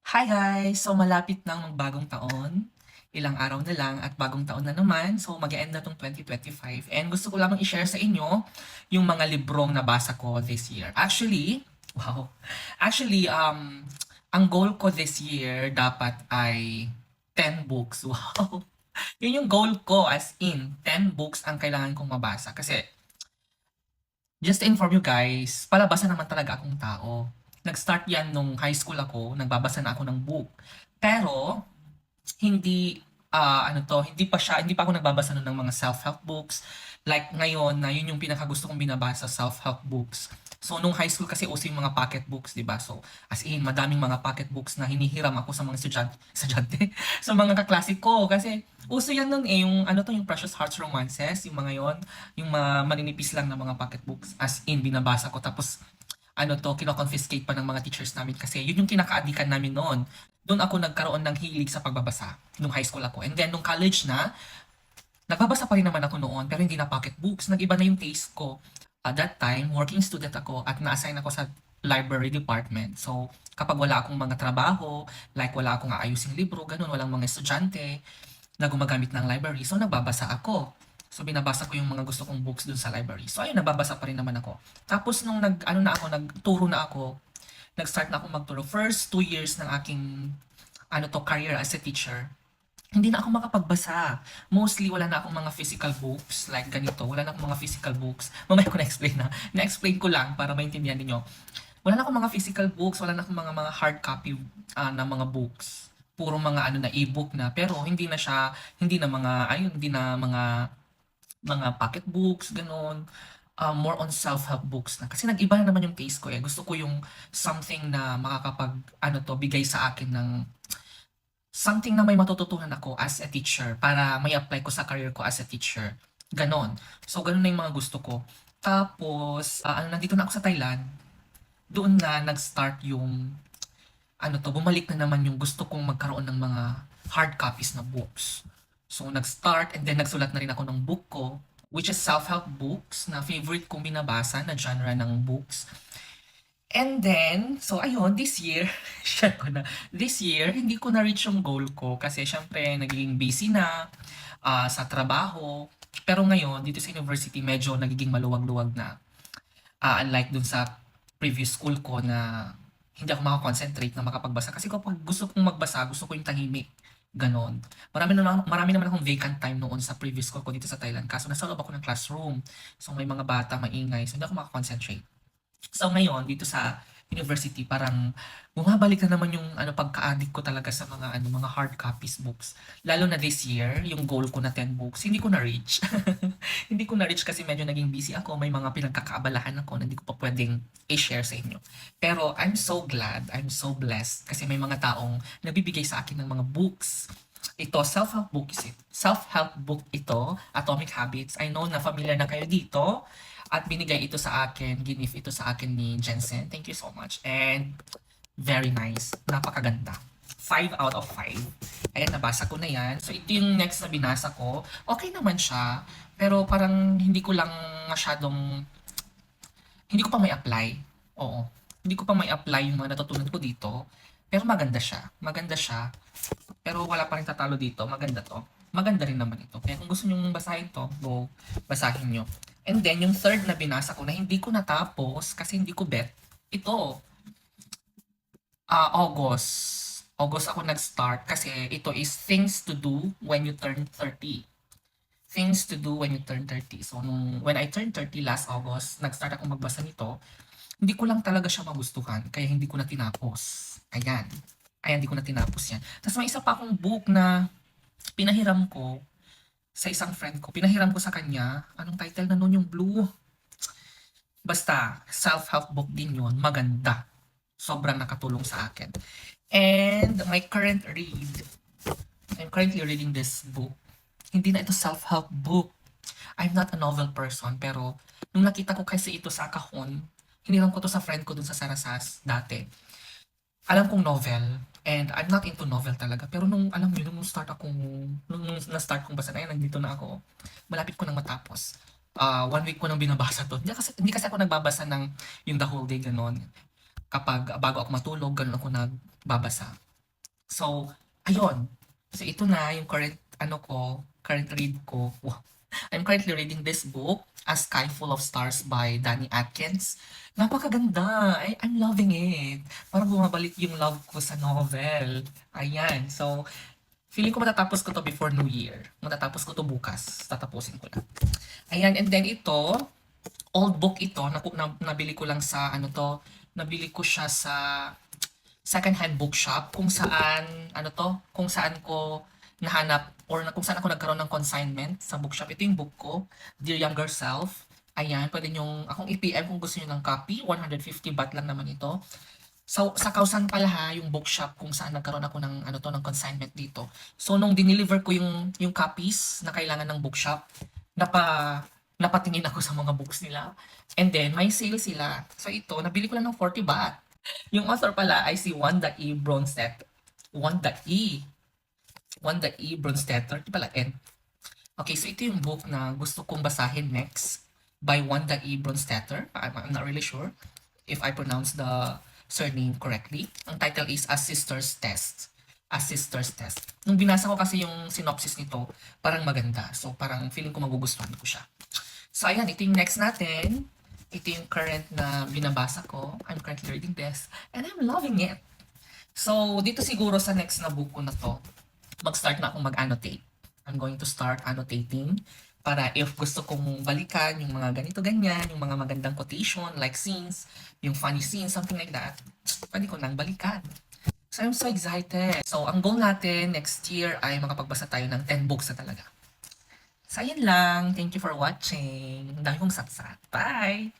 Hi guys! So malapit na ang bagong taon. Ilang araw na lang at bagong taon na naman. So mag-e-end na tong 2025. And gusto ko lamang i-share sa inyo yung mga librong nabasa ko this year. Actually, wow. Actually, ang goal ko this year dapat ay 10 books. Wow. Yun yung goal ko as in 10 books ang kailangan kong mabasa. Kasi just to inform you guys, palabasa naman talaga akong tao. Nag-start yan nung high school ako, nagbabasa na ako ng book. Pero, hindi, hindi pa ako nagbabasa nun ng mga self-help books. Like ngayon, na yun yung pinakagusto kong binabasa, self-help books. So, nung high school kasi uso yung mga pocket books, di ba? So, as in, madaming mga pocket books na hinihiram ako sa mga estudyante, sa mga kaklase ko. Kasi, uso yan nun eh, yung, yung Precious Hearts Romances, yung mga yon, yung mga maninipis lang na mga pocket books. As in, binabasa ko. Tapos, kino-confiscate pa ng mga teachers namin kasi yun yung kinakaadikan namin noon. Doon ako nagkaroon ng hilig sa pagbabasa nung high school ako. And then, nung college na, nagbabasa pa rin naman ako noon, pero hindi na pocket books. Nag-iba na yung taste ko. At that time, working student ako at na-assign ako sa library department. So, kapag wala akong mga trabaho, like wala akong aayusing libro, ganun, walang mga estudyante na gumagamit ng library, so nagbabasa ako. So, binabasa ko yung mga gusto kong books dun sa library. So, ayun, nababasa pa rin naman ako. Tapos, nung nagturo na ako, nag-start na ako magturo. First 2 years ng aking, career as a teacher, hindi na ako makapagbasa. Mostly, wala na akong mga physical books, like ganito. Wala na akong mga physical books. Mamaya ko na-explain na. Na-explain ko lang para maintindihan niyo. Wala na akong mga physical books, wala na akong mga hard copy na mga books. Puro mga e-book na. Pero hindi na siya, hindi na mga, ayun, hindi na mga pocket books, ganun. More on self-help books na. Kasi nag-iba na naman yung taste ko eh. Gusto ko yung something na makakapag, bigay sa akin ng something na may matututunan ako as a teacher para may apply ko sa career ko as a teacher. Ganon. So, ganon na yung mga gusto ko. Tapos, nandito na ako sa Thailand, doon na nag-start yung, bumalik na naman yung gusto kong magkaroon ng mga hard copies na books. So, nag-start and then nagsulat na rin ako ng book ko, which is self-help books na favorite kong binabasa na genre ng books. And then, so ayun, this year, share ko na, this year, hindi ko na-reach yung goal ko kasi syempre nagiging busy na sa trabaho. Pero ngayon, dito sa university, medyo nagiging maluwag-luwag na. Unlike dun sa previous school ko na hindi ako makakonsentrate na makapagbasa. Kasi kapag gusto kong magbasa, gusto ko yung tahimik. Ganon. Marami naman akong vacant time noon sa previous school ko dito sa Thailand. Kaso nasa loob ako ng classroom. So may mga bata, maingay. So hindi ako makakonsentrate. So ngayon, dito sa university, parang bumabalik na naman yung pagka-addict ko talaga sa mga hard copies books. Lalo na this year, yung goal ko na 10 books, hindi ko na-reach. Hindi ko na-reach kasi medyo naging busy ako. May mga pinagkakaabalahan ako na hindi ko pa pwedeng i-share sa inyo. Pero I'm so glad, I'm so blessed kasi may mga taong nabibigay sa akin ng mga books. Ito, self-help book is it. Self-help book ito, Atomic Habits. I know na familiar na kayo dito. At binigay ito sa akin, ginif ito sa akin ni Jensen. Thank you so much. And very nice. Napakaganda. 5 out of 5. Ayan, nabasa ko na yan. So, ito yung next na binasa ko. Okay naman siya. Pero parang hindi ko lang masyadong, hindi ko pa may apply. Oo. Hindi ko pa may apply yung mga natutunan ko dito. Pero maganda siya. Maganda siya. Pero wala pa rin tatalo dito. Maganda to. Maganda rin naman ito. Kaya kung gusto nyo basahin to, go, basahin nyo. And then, yung third na binasa ko na hindi ko natapos kasi hindi ko bet, ito, August. August ako nag-start kasi ito is Things to Do When You Turn 30. Things to Do When You Turn 30. So, when I turned 30 last August, nag-start ako magbasa nito. Hindi ko lang talaga siya magustuhan, kaya hindi ko na tinapos. Ayan. Ayan, hindi ko na tinapos yan. Tapos may isa pa akong book na pinahiram ko sa isang friend ko. Pinahiram ko sa kanya. Anong title na nun yung blue? Basta, self-help book din yun. Maganda. Sobrang nakatulong sa akin. And my current read, I'm currently reading this book. Hindi na ito self-help book. I'm not a novel person, pero nung nakita ko kasi ito sa kahon, hiniram ko to sa friend ko dun sa Sarasas dati. Alam kong novel, and I'm not into novel talaga. Pero nung, alam mo yun, nung na-start kong basa na yan, nandito na ako, malapit ko nang matapos. 1 week ko nang binabasa to. Hindi kasi ako nagbabasa ng yung the whole day ganon. Kapag bago ako matulog, ganon ako nagbabasa. So, ayun. So, ito na yung current read ko. Wow. I'm currently reading this book, A Sky Full of Stars by Danny Atkins. Napakaganda. I'm loving it. Parang bumabalik yung love ko sa novel. Ayan. So, feeling ko matatapos ko to before New Year. Matatapos ko to bukas. Tatapusin ko lang. Ayan. And then ito, old book ito. Nabili ko lang sa nabili ko siya sa second-hand bookshop kung saan, kung saan ko nahanap or kung saan ako nagkaroon ng consignment sa bookshop. Ito yung book ko, Dear Younger Self. Ayan, pwede nyo akong i-PM kung gusto nyo ng copy. 150 baht lang naman ito. So, sa Kausan pala ha, yung bookshop kung saan nagkaroon ako ng, ng consignment dito. So, nung dineliver ko yung copies na kailangan ng bookshop, napatingin ako sa mga books nila. And then, may sale sila. So, ito, nabili ko lang ng 40 baht. Yung author pala ay si Wanda E. Bronstetter. Wanda E. Wanda E. Bronstetter. Di pala N. Okay, so ito yung book na gusto kong basahin next by Wanda E. Bronstetter. I'm not really sure if I pronounce the surname correctly. Ang title is A Sister's Test. A Sister's Test. Nung binasa ko kasi yung synopsis nito, parang maganda. So parang feeling ko magugustuhan ko siya. So ayan, ito yung next natin. Ito yung current na binabasa ko. I'm currently reading this. And I'm loving it. So, dito siguro sa next na book ko na to, mag-start na akong mag-annotate. I'm going to start annotating para if gusto kong balikan yung mga ganito-ganyan, yung mga magandang quotation, like scenes, yung funny scenes, something like that, pwede ko nang balikan. So, I'm so excited. So, ang goal natin next year ay makapagbasa tayo ng 10 books na talaga. So, ayan lang. Thank you for watching. Ang dami kong satsat. Bye!